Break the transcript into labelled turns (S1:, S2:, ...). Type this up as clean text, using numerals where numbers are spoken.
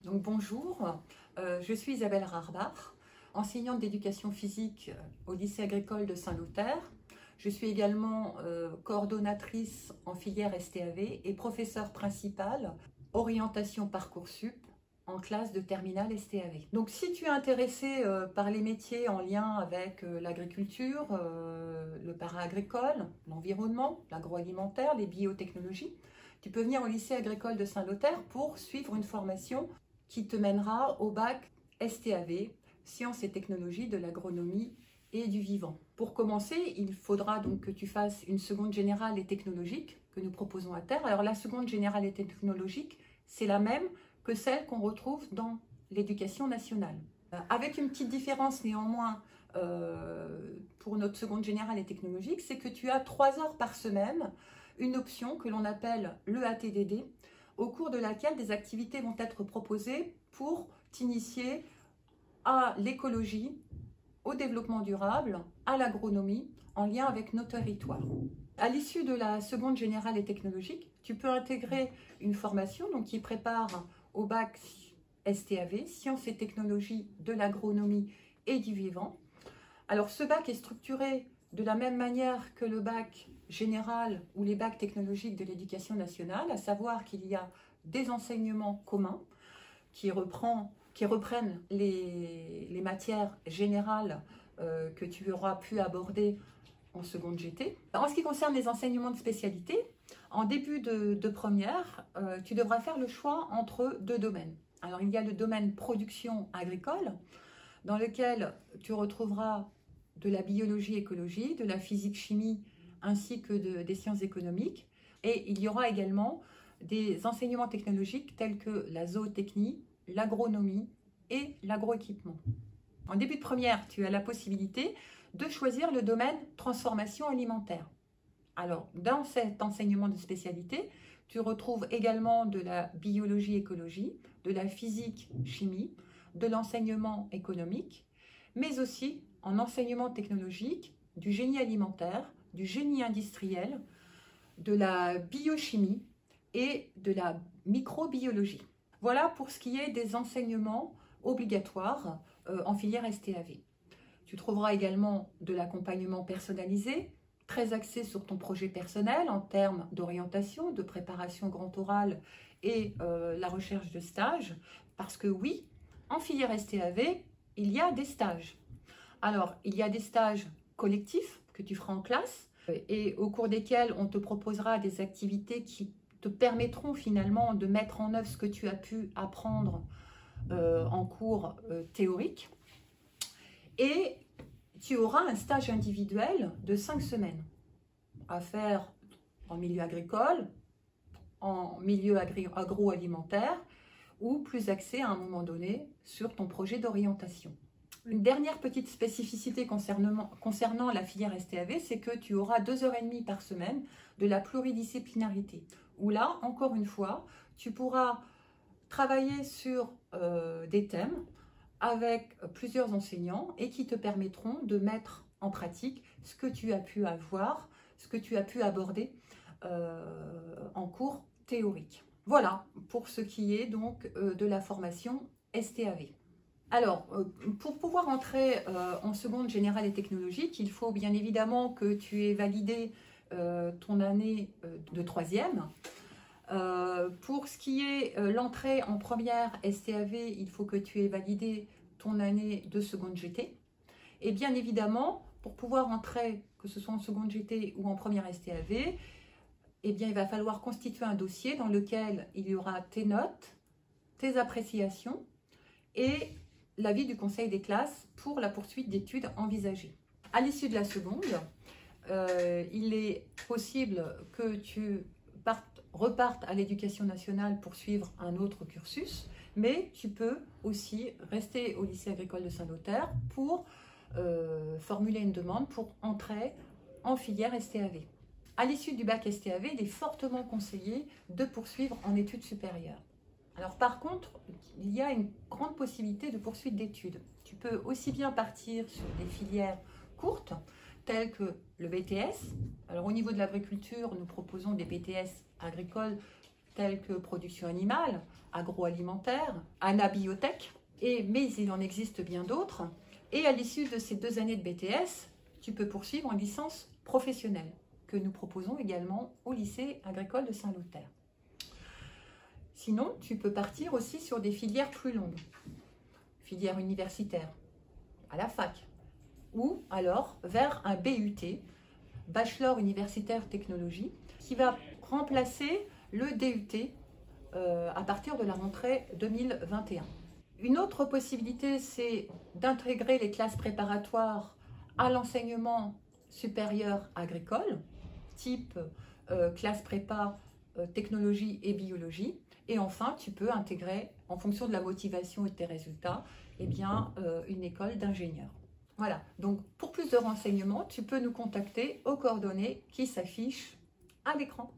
S1: Donc bonjour, je suis Isabelle Rarbach, enseignante d'éducation physique au lycée agricole de Saint-Lothaire. Je suis également coordonnatrice en filière STAV et professeure principale orientation Parcoursup en classe de terminale STAV. Donc si tu es intéressé par les métiers en lien avec l'agriculture, le para-agricole, l'environnement, l'agroalimentaire, les biotechnologies, tu peux venir au lycée agricole de Saint-Lothaire pour suivre une formation qui te mènera au bac STAV, Sciences et technologies de l'agronomie et du vivant. Pour commencer, il faudra donc que tu fasses une seconde générale et technologique que nous proposons à terre. Alors la seconde générale et technologique, c'est la même que celle qu'on retrouve dans l'éducation nationale. Avec une petite différence néanmoins pour notre seconde générale et technologique, c'est que tu as 3 heures par semaine, une option que l'on appelle l'EATDD, au cours de laquelle des activités vont être proposées pour t'initier à l'écologie, au développement durable, à l'agronomie, en lien avec nos territoires. À l'issue de la seconde générale et technologique, tu peux intégrer une formation qui prépare au bac STAV, Sciences et technologies de l'agronomie et du vivant. Alors ce bac est structuré de la même manière que le bac général ou les bacs technologiques de l'éducation nationale, à savoir qu'il y a des enseignements communs qui reprennent les matières générales que tu auras pu aborder en seconde GT. En ce qui concerne les enseignements de spécialité, en début de première, tu devras faire le choix entre 2 domaines. Alors il y a le domaine production agricole, dans lequel tu retrouveras de la biologie-écologie, de la physique-chimie, ainsi que des sciences économiques. Et il y aura également des enseignements technologiques tels que la zootechnie, l'agronomie et l'agroéquipement. En début de première, tu as la possibilité de choisir le domaine transformation alimentaire. Alors, dans cet enseignement de spécialité, tu retrouves également de la biologie-écologie, de la physique-chimie, de l'enseignement économique, mais aussi en enseignement technologique, du génie alimentaire, du génie industriel, de la biochimie et de la microbiologie. Voilà pour ce qui est des enseignements obligatoires en filière STAV. Tu trouveras également de l'accompagnement personnalisé, très axé sur ton projet personnel en termes d'orientation, de préparation grand oral et la recherche de stages. Parce que oui, en filière STAV, il y a des stages. Alors, il y a des stages collectifs que tu feras en classe et au cours desquels on te proposera des activités qui te permettront finalement de mettre en œuvre ce que tu as pu apprendre en cours théorique. Et tu auras un stage individuel de 5 semaines à faire en milieu agricole, en milieu agroalimentaire ou plus axé à un moment donné sur ton projet d'orientation. Une dernière petite spécificité concernant la filière STAV, c'est que tu auras 2h30 par semaine de la pluridisciplinarité, où là, encore une fois, tu pourras travailler sur des thèmes avec plusieurs enseignants et qui te permettront de mettre en pratique ce que tu as pu avoir, ce que tu as pu aborder en cours théorique. Voilà pour ce qui est donc de la formation STAV. Alors, pour pouvoir entrer en seconde générale et technologique, il faut bien évidemment que tu aies validé ton année de 3e. Pour ce qui est l'entrée en première STAV, il faut que tu aies validé ton année de seconde GT. Et bien évidemment, pour pouvoir entrer, que ce soit en seconde GT ou en première STAV, eh bien, il va falloir constituer un dossier dans lequel il y aura tes notes, tes appréciations et l'avis du conseil des classes pour la poursuite d'études envisagées. À l'issue de la seconde, il est possible que tu repartes à l'éducation nationale pour suivre un autre cursus, mais tu peux aussi rester au lycée agricole de Saint-Lothaire pour formuler une demande pour entrer en filière STAV. À l'issue du bac STAV, il est fortement conseillé de poursuivre en études supérieures. Alors par contre, il y a une grande possibilité de poursuite d'études. Tu peux aussi bien partir sur des filières courtes, telles que le BTS. Alors au niveau de l'agriculture, nous proposons des BTS agricoles telles que production animale, agroalimentaire, anabiotech, mais il en existe bien d'autres. Et à l'issue de ces 2 années de BTS, tu peux poursuivre en licence professionnelle, que nous proposons également au lycée agricole de Saint-Lothaire. Sinon, tu peux partir aussi sur des filières plus longues, filières universitaires, à la fac, ou alors vers un BUT, Bachelor Universitaire Technologie, qui va remplacer le DUT à partir de la rentrée 2021. Une autre possibilité, c'est d'intégrer les classes préparatoires à l'enseignement supérieur agricole, type classe prépa, technologie et biologie. Et enfin, tu peux intégrer, en fonction de la motivation et de tes résultats, une école d'ingénieur. Voilà, donc pour plus de renseignements, tu peux nous contacter aux coordonnées qui s'affichent à l'écran.